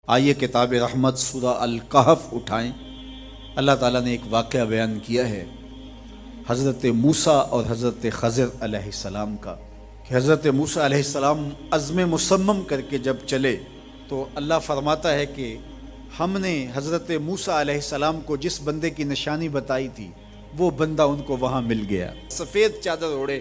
آئیے کتاب رحمت سورہ الکہف اٹھائیں۔ اللہ تعالیٰ نے ایک واقعہ بیان کیا ہے حضرت موسیٰ اور حضرت خضر علیہ السلام کا، کہ حضرت موسیٰ علیہ السلام عزم مصمم کر کے جب چلے تو اللہ فرماتا ہے کہ ہم نے حضرت موسیٰ علیہ السلام کو جس بندے کی نشانی بتائی تھی وہ بندہ ان کو وہاں مل گیا۔ سفید چادر اوڑھے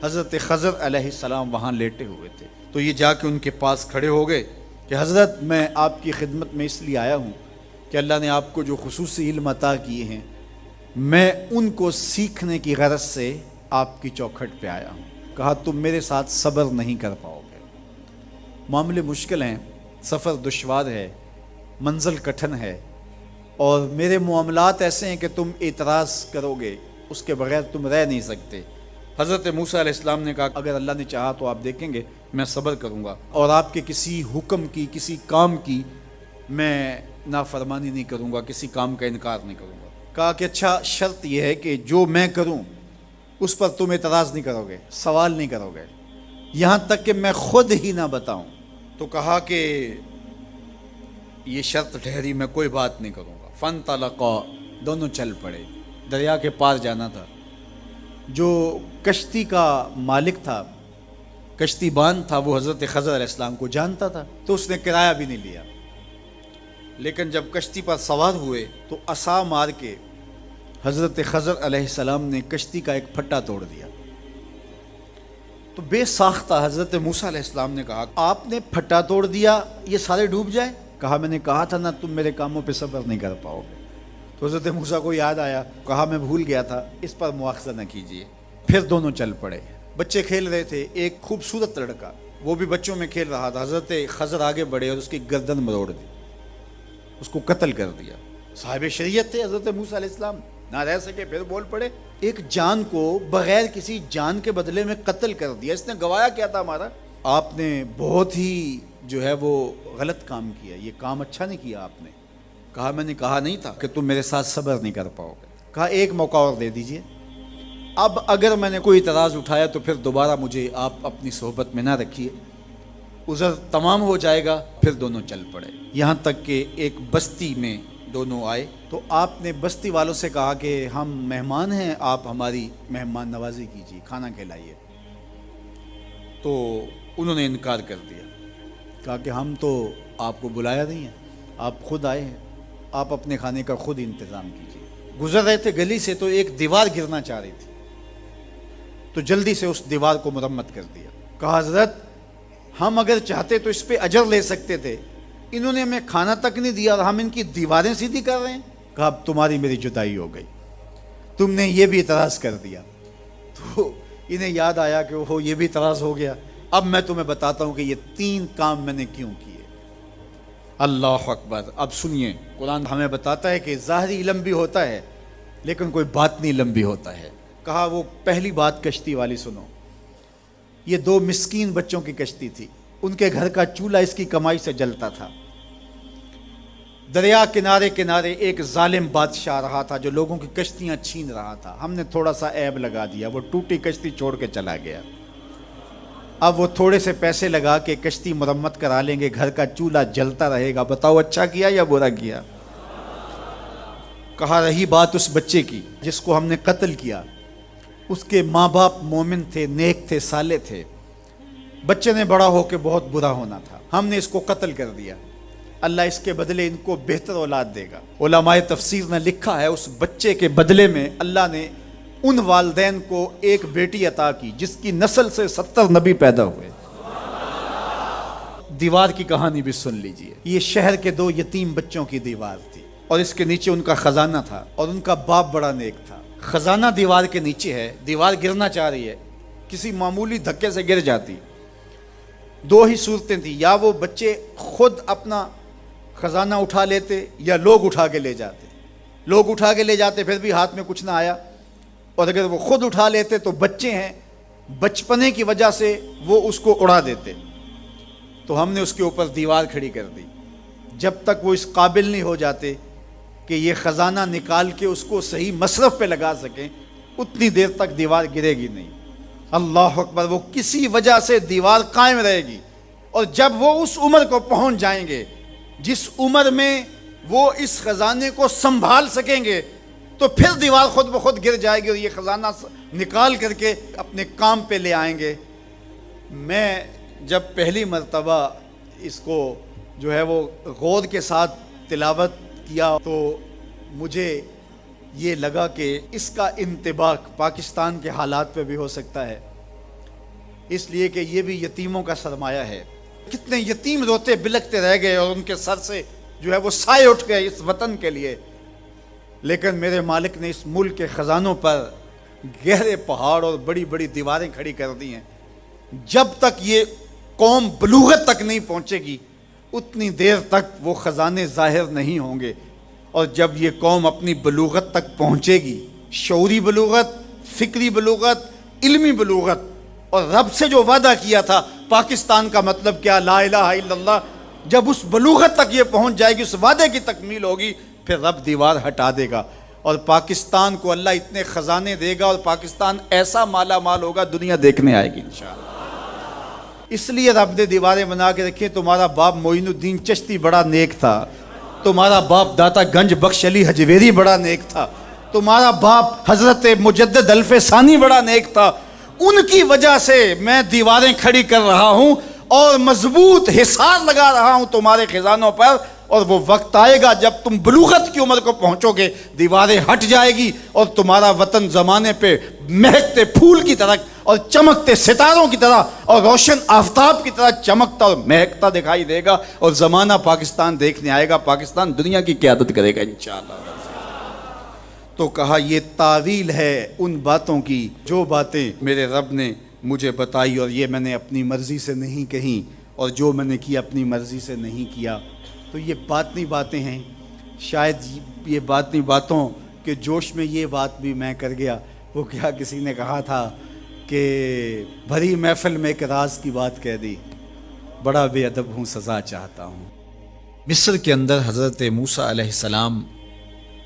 حضرت خضر علیہ السلام وہاں لیٹے ہوئے تھے، تو یہ جا کے ان کے پاس کھڑے ہو گئے کہ حضرت میں آپ کی خدمت میں اس لیے آیا ہوں کہ اللہ نے آپ کو جو خصوصی علم عطا کیے ہیں میں ان کو سیکھنے کی غرض سے آپ کی چوکھٹ پہ آیا ہوں۔ کہا تم میرے ساتھ صبر نہیں کر پاؤ گے، معاملے مشکل ہیں، سفر دشوار ہے، منزل کٹھن ہے، اور میرے معاملات ایسے ہیں کہ تم اعتراض کرو گے اس کے بغیر تم رہ نہیں سکتے۔ حضرت موسیٰ علیہ السلام نے کہا اگر اللہ نے چاہا تو آپ دیکھیں گے میں صبر کروں گا اور آپ کے کسی حکم کی کسی کام کی میں نافرمانی نہیں کروں گا، کسی کام کا انکار نہیں کروں گا۔ کہا کہ اچھا شرط یہ ہے کہ جو میں کروں اس پر تم اعتراض نہیں کرو گے، سوال نہیں کرو گے یہاں تک کہ میں خود ہی نہ بتاؤں۔ تو کہا کہ یہ شرط ٹھہری، میں کوئی بات نہیں کروں گا۔ فانطلقا، دونوں چل پڑے، دریا کے پار جانا تھا۔ جو کشتی کا مالک تھا، کشتی بان تھا، وہ حضرت خضر علیہ السلام کو جانتا تھا تو اس نے کرایہ بھی نہیں لیا، لیکن جب کشتی پر سوار ہوئے تو عصا مار کے حضرت خضر علیہ السلام نے کشتی کا ایک پھٹا توڑ دیا۔ تو بے ساختہ حضرت موسیٰ علیہ السلام نے کہا آپ نے پھٹا توڑ دیا، یہ سارے ڈوب جائے؟ کہا میں نے کہا تھا نا تم میرے کاموں پہ صبر نہیں کر پاؤ گے۔ تو حضرت موسیٰ کو یاد آیا، کہا میں بھول گیا تھا، اس پر مواخذہ نہ کیجیے۔ پھر دونوں چل پڑے، بچے کھیل رہے تھے، ایک خوبصورت لڑکا وہ بھی بچوں میں کھیل رہا تھا۔ حضرت خضر آگے بڑھے اور اس کی گردن مروڑ دی، اس کو قتل کر دیا۔ صاحب شریعت تھے حضرت موسیٰ علیہ السلام، نہ رہ سکے، پھر بول پڑے ایک جان کو بغیر کسی جان کے بدلے میں قتل کر دیا، اس نے گوایا کیا تھا ہمارا؟ آپ نے بہت ہی جو ہے وہ غلط کام کیا، یہ کام اچھا نہیں کیا آپ نے۔ کہا میں نے کہا نہیں تھا کہ تم میرے ساتھ صبر نہیں کر پاؤ گے۔ کہا ایک موقع اور دے دیجئے، اب اگر میں نے کوئی اعتراض اٹھایا تو پھر دوبارہ مجھے آپ اپنی صحبت میں نہ رکھیے، عذر تمام ہو جائے گا۔ پھر دونوں چل پڑے، یہاں تک کہ ایک بستی میں دونوں آئے تو آپ نے بستی والوں سے کہا کہ ہم مہمان ہیں، آپ ہماری مہمان نوازی کیجیے، کھانا کھلائیے۔ تو انہوں نے انکار کر دیا، کہا کہ ہم تو آپ کو بلایا نہیں ہے، آپ خود آئے ہیں، آپ اپنے کھانے کا خود انتظام کیجیے۔ گزر رہے تھے گلی سے تو ایک دیوار گرنا چاہ رہی تھی، تو جلدی سے اس دیوار کو مرمت کر دیا۔ کہا حضرت ہم اگر چاہتے تو اس پہ اجر لے سکتے تھے، انہوں نے ہمیں کھانا تک نہیں دیا اور ہم ان کی دیواریں سیدھی کر رہے ہیں۔ کہا اب تمہاری میری جدائی ہو گئی، تم نے یہ بھی اعتراض کر دیا۔ تو انہیں یاد آیا کہ وہ یہ بھی اعتراض ہو گیا، اب میں تمہیں بتاتا ہوں کہ یہ 3 کام میں نے کیوں کیے۔ اللہ اکبر۔ اب سنیے، قرآن ہمیں بتاتا ہے کہ ظاہری علم بھی ہوتا ہے لیکن کوئی باطنی علم بھی ہوتا ہے۔ کہا وہ پہلی بات کشتی والی سنو، یہ 2 مسکین بچوں کی کشتی تھی، ان کے گھر کا چولہا اس کی کمائی سے جلتا تھا۔ دریا کنارے کنارے ایک ظالم بادشاہ رہا تھا جو لوگوں کی کشتیاں چھین رہا تھا، ہم نے تھوڑا سا عیب لگا دیا، وہ ٹوٹی کشتی چھوڑ کے چلا گیا۔ اب وہ تھوڑے سے پیسے لگا کے کشتی مرمت کرا لیں گے، گھر کا چولہا جلتا رہے گا، بتاؤ اچھا کیا یا برا کیا؟ کہا رہی بات اس بچے کی جس کو ہم نے قتل کیا، اس کے ماں باپ مومن تھے، نیک تھے، صالح تھے، بچے نے بڑا ہو کے بہت برا ہونا تھا، ہم نے اس کو قتل کر دیا، اللہ اس کے بدلے ان کو بہتر اولاد دے گا۔ علماء تفسیر نے لکھا ہے اس بچے کے بدلے میں اللہ نے ان والدین کو ایک بیٹی عطا کی جس کی نسل سے 70 نبی پیدا ہوئے۔ دیوار کی کہانی بھی سن لیجئے، یہ شہر کے 2 یتیم بچوں کی دیوار تھی اور اس کے نیچے ان کا خزانہ تھا اور ان کا باپ بڑا نیک تھا۔ خزانہ دیوار کے نیچے ہے، دیوار گرنا چاہ رہی ہے، کسی معمولی دھکے سے گر جاتی۔ 2 ہی صورتیں تھیں، یا وہ بچے خود اپنا خزانہ اٹھا لیتے یا لوگ اٹھا کے لے جاتے۔ لوگ اٹھا کے لے جاتے پھر بھی ہاتھ میں کچھ نہ آیا، اور اگر وہ خود اٹھا لیتے تو بچے ہیں، بچپنے کی وجہ سے وہ اس کو اڑا دیتے۔ تو ہم نے اس کے اوپر دیوار کھڑی کر دی، جب تک وہ اس قابل نہیں ہو جاتے کہ یہ خزانہ نکال کے اس کو صحیح مصرف پہ لگا سکیں، اتنی دیر تک دیوار گرے گی نہیں۔ اللہ اکبر۔ وہ کسی وجہ سے دیوار قائم رہے گی، اور جب وہ اس عمر کو پہنچ جائیں گے جس عمر میں وہ اس خزانے کو سنبھال سکیں گے تو پھر دیوار خود بخود گر جائے گی اور یہ خزانہ نکال کر کے اپنے کام پہ لے آئیں گے۔ میں جب پہلی مرتبہ اس کو جو ہے وہ غور کے ساتھ تلاوت کیا تو مجھے یہ لگا کہ اس کا انطباق پاکستان کے حالات پہ بھی ہو سکتا ہے، اس لیے کہ یہ بھی یتیموں کا سرمایہ ہے۔ کتنے یتیم روتے بلکتے رہ گئے اور ان کے سر سے جو ہے وہ سائے اٹھ گئے اس وطن کے لیے، لیکن میرے مالک نے اس ملک کے خزانوں پر گہرے پہاڑ اور بڑی بڑی دیواریں کھڑی کر دی ہیں۔ جب تک یہ قوم بلوغت تک نہیں پہنچے گی اتنی دیر تک وہ خزانے ظاہر نہیں ہوں گے، اور جب یہ قوم اپنی بلوغت تک پہنچے گی، شعوری بلوغت، فکری بلوغت، علمی بلوغت، اور رب سے جو وعدہ کیا تھا پاکستان کا مطلب کیا، لا الہ الا اللہ، جب اس بلوغت تک یہ پہنچ جائے گی، اس وعدے کی تکمیل ہوگی، پھر رب دیوار ہٹا دے گا اور پاکستان کو اللہ اتنے خزانے دے گا اور پاکستان ایسا مالا مال ہوگا دنیا دیکھنے آئے گی انشاءاللہ۔ اس لیے رب نے دیواریں بنا کے رکھی۔ تمہارا باپ معین الدین چشتی بڑا نیک تھا، تمہارا باپ داتا گنج بخش علی حجویری بڑا نیک تھا، تمہارا باپ حضرت مجدد الف ثانی بڑا نیک تھا، ان کی وجہ سے میں دیواریں کھڑی کر رہا ہوں اور مضبوط حصار لگا رہا ہوں تمہارے خزانوں پر، اور وہ وقت آئے گا جب تم بلوغت کی عمر کو پہنچو گے، دیواریں ہٹ جائے گی اور تمہارا وطن زمانے پہ مہکتے پھول کی طرح اور چمکتے ستاروں کی طرح اور روشن آفتاب کی طرح چمکتا اور مہکتا دکھائی دے گا، اور زمانہ پاکستان دیکھنے آئے گا، پاکستان دنیا کی قیادت کرے گا انشاءاللہ۔ تو کہا یہ تعویل ہے ان باتوں کی جو باتیں میرے رب نے مجھے بتائی، اور یہ میں نے اپنی مرضی سے نہیں کہیں، اور جو میں نے کیا اپنی مرضی سے نہیں کیا۔ تو یہ باطنی باتیں ہیں، شاید یہ باطنی باتوں کے جوش میں یہ بات بھی میں کر گیا۔ وہ کیا کسی نے کہا تھا کہ بھری محفل میں ایک راز کی بات کہہ دی، بڑا بے ادب ہوں سزا چاہتا ہوں۔ مصر کے اندر حضرت موسیٰ علیہ السلام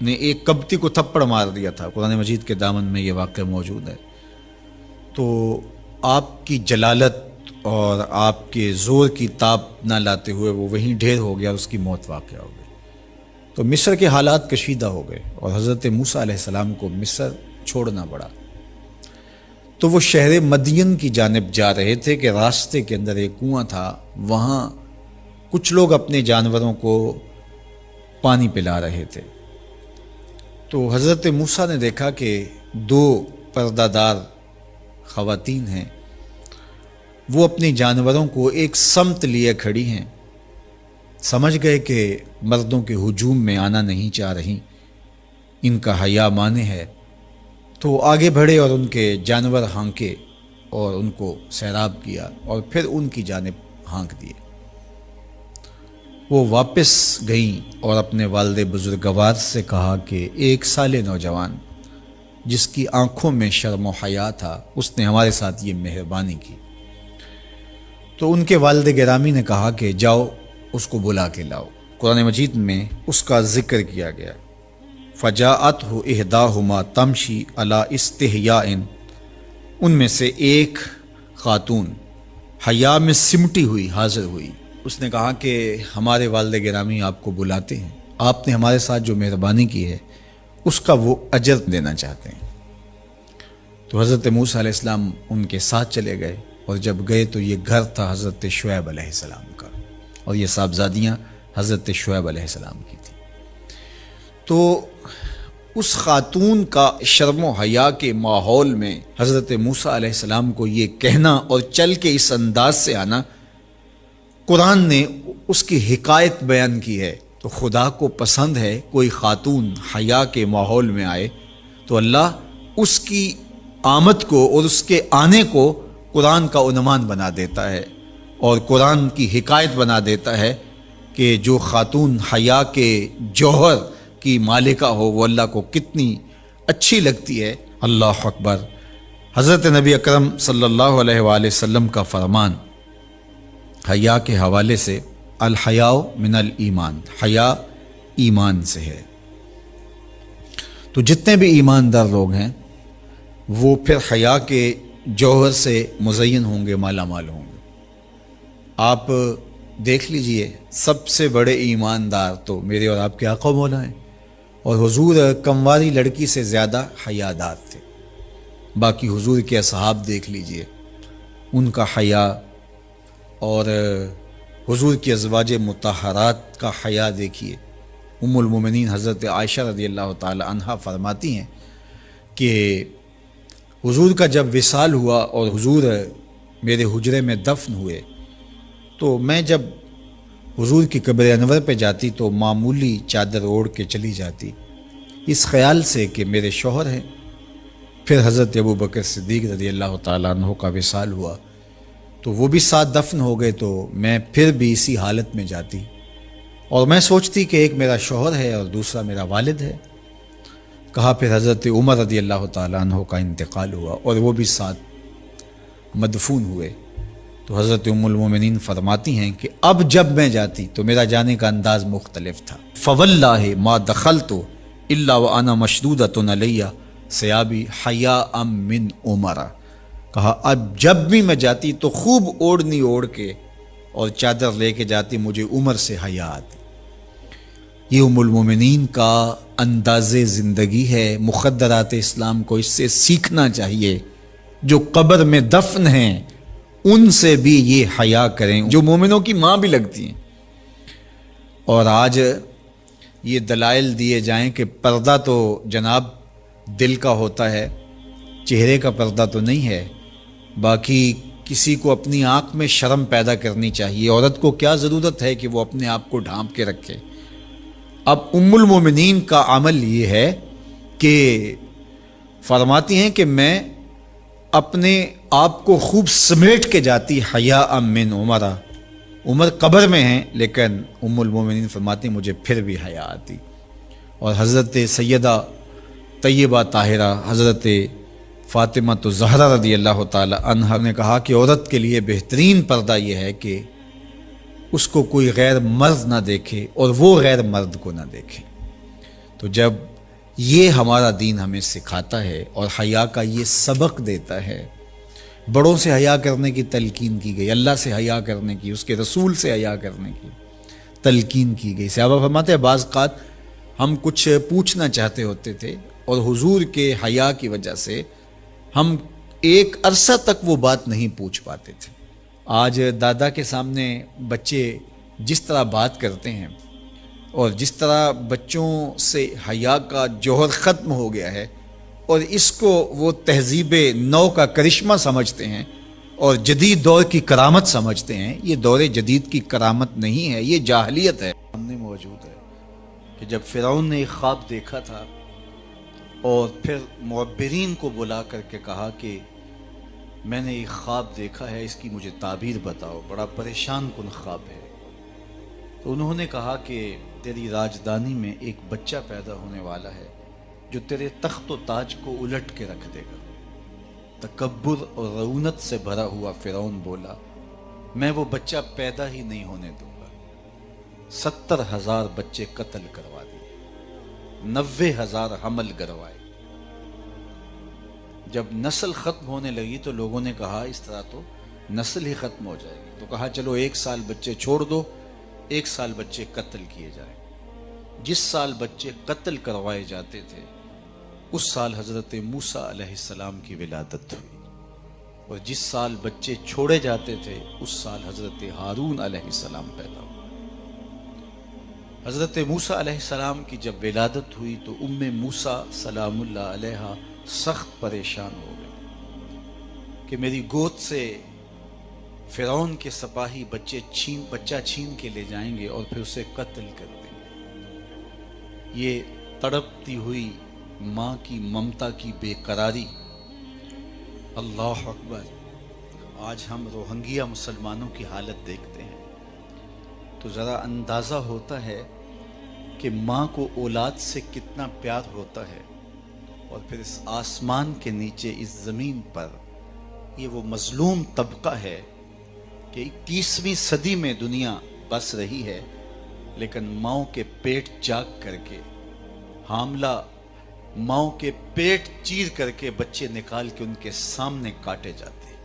نے ایک کبتی کو تھپڑ مار دیا تھا، قرآن مجید کے دامن میں یہ واقعہ موجود ہے۔ تو آپ کی جلالت اور آپ کے زور کی تاب نہ لاتے ہوئے وہ وہیں ڈھیر ہو گیا اور اس کی موت واقع ہو گئی۔ تو مصر کے حالات کشیدہ ہو گئے اور حضرت موسیٰ علیہ السلام کو مصر چھوڑنا پڑا۔ تو وہ شہر مدین کی جانب جا رہے تھے کہ راستے کے اندر ایک کنواں تھا، وہاں کچھ لوگ اپنے جانوروں کو پانی پلا رہے تھے۔ تو حضرت موسیٰ نے دیکھا کہ دو پردہ دار خواتین ہیں، وہ اپنے جانوروں کو ایک سمت لیے کھڑی ہیں، سمجھ گئے کہ مردوں کے ہجوم میں آنا نہیں چاہ رہی، ان کا حیا مانے ہے، تو آگے بڑھے اور ان کے جانور ہانکے اور ان کو سیراب کیا اور پھر ان کی جانب ہانک دیے۔ وہ واپس گئیں اور اپنے والد بزرگوار سے کہا کہ ایک سال نوجوان جس کی آنکھوں میں شرم و حیا تھا، اس نے ہمارے ساتھ یہ مہربانی کی۔ تو ان کے والد گرامی نے کہا کہ جاؤ اس کو بلا کے لاؤ۔ قرآن مجید میں اس کا ذکر کیا گیا، فجاءتہ احداہما تمشی علی استحیاء، ان میں سے ایک خاتون حیا میں سمٹی ہوئی حاضر ہوئی۔ اس نے کہا کہ ہمارے والد گرامی آپ کو بلاتے ہیں، آپ نے ہمارے ساتھ جو مہربانی کی ہے اس کا وہ اجر دینا چاہتے ہیں۔ تو حضرت موسیٰ علیہ السلام ان کے ساتھ چلے گئے، اور جب گئے تو یہ گھر تھا حضرت شعیب علیہ السلام کا، اور یہ صاحبزادیاں حضرت شعیب علیہ السلام کی تھیں۔ تو اس خاتون کا شرم و حیا کے ماحول میں حضرت موسیٰ علیہ السلام کو یہ کہنا اور چل کے اس انداز سے آنا، قرآن نے اس کی حکایت بیان کی ہے۔ تو خدا کو پسند ہے کوئی خاتون حیا کے ماحول میں آئے تو اللہ اس کی آمد کو اور اس کے آنے کو قرآن کا عنوان بنا دیتا ہے اور قرآن کی حکایت بنا دیتا ہے کہ جو خاتون حیا کے جوہر کی مالکہ ہو وہ اللہ کو کتنی اچھی لگتی ہے۔ اللہ اکبر۔ حضرت نبی اکرم صلی اللہ علیہ وآلہ وسلم کا فرمان حیا کے حوالے سے، الحیاء من الایمان، حیا ایمان سے ہے۔ تو جتنے بھی ایماندار لوگ ہیں وہ پھر حیا کے جوہر سے مزین ہوں گے، مالا مال ہوں گے۔ آپ دیکھ لیجئے سب سے بڑے ایماندار تو میرے اور آپ کے آقا مولا ہیں، اور حضور کمواری لڑکی سے زیادہ حیادار تھے۔ باقی حضور کے اصحاب دیکھ لیجئے، ان کا حیا، اور حضور کی ازواج مطہرات کا حیا دیکھیے۔ ام المومنین حضرت عائشہ رضی اللہ تعالی عنہا فرماتی ہیں کہ حضور کا جب وصال ہوا اور حضور میرے حجرے میں دفن ہوئے تو میں جب حضور کی قبر انور پہ جاتی تو معمولی چادر اوڑھ کے چلی جاتی، اس خیال سے کہ میرے شوہر ہیں۔ پھر حضرت ابوبکر صدیق رضی اللہ تعالیٰ عنہ کا وصال ہوا تو وہ بھی ساتھ دفن ہو گئے، تو میں پھر بھی اسی حالت میں جاتی اور میں سوچتی کہ ایک میرا شوہر ہے اور دوسرا میرا والد ہے۔ کہا پھر حضرت عمر رضی اللہ تعالیٰ عنہ کا انتقال ہوا اور وہ بھی ساتھ مدفون ہوئے، تو حضرت ام المومنین فرماتی ہیں کہ اب جب میں جاتی تو میرا جانے کا انداز مختلف تھا۔ فواللہ ما دخلت الا وانا مشدودۃ علی ثیابی حیاء من عمر۔ کہا اب جب بھی میں جاتی تو خوب اوڑھنی اوڑھ کے اور چادر لے کے جاتی، مجھے عمر سے حیا آتی۔ یہ ام المومنین کا انداز زندگی ہے۔ مخدرات اسلام کو اس سے سیکھنا چاہیے۔ جو قبر میں دفن ہیں ان سے بھی یہ حیا کریں، جو مومنوں کی ماں بھی لگتی ہیں۔ اور آج یہ دلائل دیے جائیں کہ پردہ تو جناب دل کا ہوتا ہے، چہرے کا پردہ تو نہیں ہے۔ باقی کسی کو اپنی آنکھ میں شرم پیدا کرنی چاہیے۔ عورت کو کیا ضرورت ہے کہ وہ اپنے آپ کو ڈھانپ کے رکھے۔ اب ام المومنین کا عمل یہ ہے کہ فرماتی ہیں کہ میں اپنے آپ کو خوب سمیٹ کے جاتی حیاء من عمر۔ عمر قبر میں ہیں لیکن ام المومنین فرماتی مجھے پھر بھی حیا آتی۔ اور حضرت سیدہ طیبہ طاہرہ حضرت فاطمہ الزہرا رضی اللہ تعالی عنہا نے کہا کہ عورت کے لیے بہترین پردہ یہ ہے کہ اس کو کوئی غیر مرد نہ دیکھے اور وہ غیر مرد کو نہ دیکھے۔ تو جب یہ ہمارا دین ہمیں سکھاتا ہے اور حیا کا یہ سبق دیتا ہے، بڑوں سے حیا کرنے کی تلقین کی گئی، اللہ سے حیا کرنے کی، اس کے رسول سے حیا کرنے کی تلقین کی گئی۔ صحابہ فرماتے ہیں بعض اوقات ہم کچھ پوچھنا چاہتے ہوتے تھے اور حضور کے حیا کی وجہ سے ہم ایک عرصہ تک وہ بات نہیں پوچھ پاتے تھے۔ آج دادا کے سامنے بچے جس طرح بات کرتے ہیں اور جس طرح بچوں سے حیا کا جوہر ختم ہو گیا ہے اور اس کو وہ تہذیب نو کا کرشمہ سمجھتے ہیں اور جدید دور کی کرامت سمجھتے ہیں، یہ دور جدید کی کرامت نہیں ہے، یہ جاہلیت ہے۔ سامنے موجود ہے کہ جب فرعون نے ایک خواب دیکھا تھا اور پھر معبرین کو بلا کر کے کہا کہ میں نے ایک خواب دیکھا ہے، اس کی مجھے تعبیر بتاؤ، بڑا پریشان کن خواب ہے۔ تو انہوں نے کہا کہ تیری راجدانی میں ایک بچہ پیدا ہونے والا ہے جو تیرے تخت و تاج کو الٹ کے رکھ دے گا۔ تکبر اور رعونت سے بھرا ہوا فرعون بولا میں وہ بچہ پیدا ہی نہیں ہونے دوں گا۔ 70,000 بچے قتل کروا دیے، 90,000 حمل گروائے۔ جب نسل ختم ہونے لگی تو لوگوں نے کہا اس طرح تو نسل ہی ختم ہو جائے گی، تو کہا چلو 1 سال بچے چھوڑ دو، 1 سال بچے قتل کیے جائیں۔ جس سال بچے قتل کروائے جاتے تھے اس سال حضرت موسیٰ علیہ السلام کی ولادت ہوئی، اور جس سال بچے چھوڑے جاتے تھے اس سال حضرت ہارون علیہ السلام پیدا ہوئے۔ حضرت موسیٰ علیہ السلام کی جب ولادت ہوئی تو ام موسیٰ سلام اللہ علیہا سخت پریشان ہو گئی کہ میری گود سے فرعون کے سپاہی بچہ چھین کے لے جائیں گے اور پھر اسے قتل کر دیں گے۔ یہ تڑپتی ہوئی ماں کی ممتا کی بے قراری، اللہ اکبر۔ آج ہم روہنگیا مسلمانوں کی حالت دیکھتے ہیں تو ذرا اندازہ ہوتا ہے کہ ماں کو اولاد سے کتنا پیار ہوتا ہے، اور پھر اس آسمان کے نیچے اس زمین پر یہ وہ مظلوم طبقہ ہے کہ 21ویں صدی میں دنیا بس رہی ہے لیکن ماؤں کے پیٹ جاگ کر کے، حاملہ ماؤں کے پیٹ چیر کر کے بچے نکال کے ان کے سامنے کاٹے جاتے ہیں۔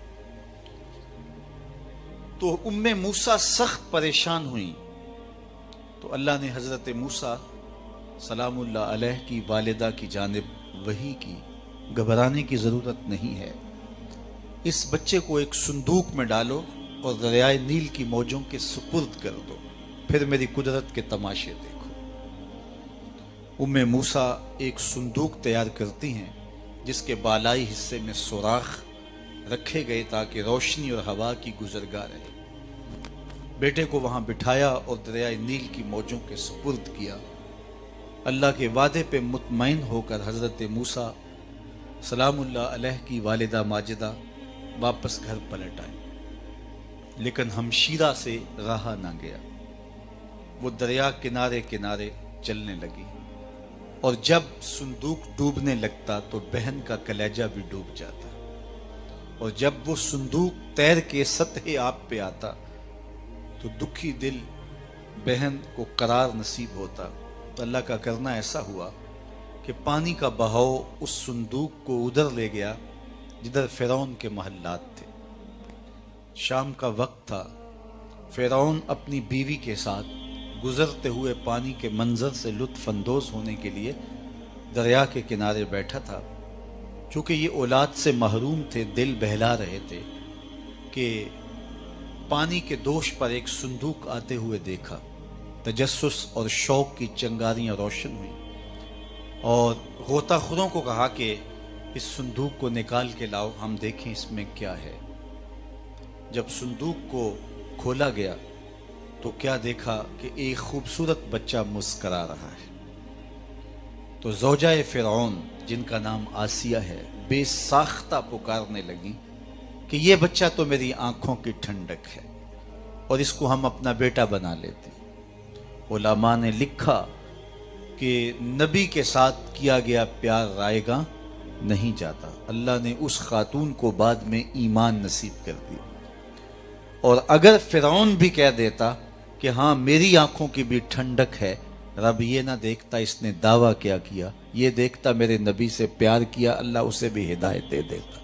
تو موسیٰ سخت پریشان ہوئی، تو اللہ نے حضرت موسیٰ سلام اللہ علیہ کی والدہ کی جانب وحی کی، گھبرانے کی ضرورت نہیں ہے، اس بچے کو ایک صندوق میں ڈالو اور دریائے نیل کی موجوں کے سپرد کر دو، پھر میری قدرت کے تماشے دیکھو۔ موسیٰ ایک صندوق تیار کرتی ہیں جس کے بالائی حصے میں سوراخ رکھے گئے تاکہ روشنی اور ہوا کی گزرگاہ رہے۔ بیٹے کو وہاں بٹھایا اور دریائے نیل کی موجوں کے سپرد کیا۔ اللہ کے وعدے پہ مطمئن ہو کر حضرت موسیٰ سلام اللہ علیہ کی والدہ ماجدہ واپس گھر پلٹ آئے، لیکن ہمشیرہ سے رہا نہ گیا، وہ دریا کنارے کنارے چلنے لگی، اور جب صندوق ڈوبنے لگتا تو بہن کا کلیجہ بھی ڈوب جاتا، اور جب وہ صندوق تیر کے سطح آب پہ آتا تو دکھی دل بہن کو قرار نصیب ہوتا۔ تو اللہ کا کرنا ایسا ہوا کہ پانی کا بہاؤ اس صندوق کو ادھر لے گیا جدھر فرعون کے محلات تھے۔ شام کا وقت تھا، فرعون اپنی بیوی کے ساتھ گزرتے ہوئے پانی کے منظر سے لطف اندوز ہونے کے لیے دریا کے کنارے بیٹھا تھا۔ چونکہ یہ اولاد سے محروم تھے، دل بہلا رہے تھے کہ پانی کے دوش پر ایک صندوق آتے ہوئے دیکھا، تجسس اور شوق کی چنگاریاں روشن ہوئیں، اور غوطہ خوروں کو کہا کہ اس صندوق کو نکال کے لاؤ، ہم دیکھیں اس میں کیا ہے۔ جب صندوق کو کھولا گیا تو کیا دیکھا کہ ایک خوبصورت بچہ مسکرا رہا ہے۔ تو زوجہ فرعون جن کا نام آسیہ ہے بے ساختہ پکارنے لگی کہ یہ بچہ تو میری آنکھوں کی ٹھنڈک ہے اور اس کو ہم اپنا بیٹا بنا لیتے۔ علماء نے لکھا کہ نبی کے ساتھ کیا گیا پیار رائے گاں نہیں جاتا، اللہ نے اس خاتون کو بعد میں ایمان نصیب کر دی، اور اگر فرعون بھی کہہ دیتا کہ ہاں میری آنکھوں کی بھی ٹھنڈک ہے، رب یہ نہ دیکھتا اس نے دعویٰ کیا، یہ دیکھتا میرے نبی سے پیار کیا، اللہ اسے بھی ہدایت دے دیتا۔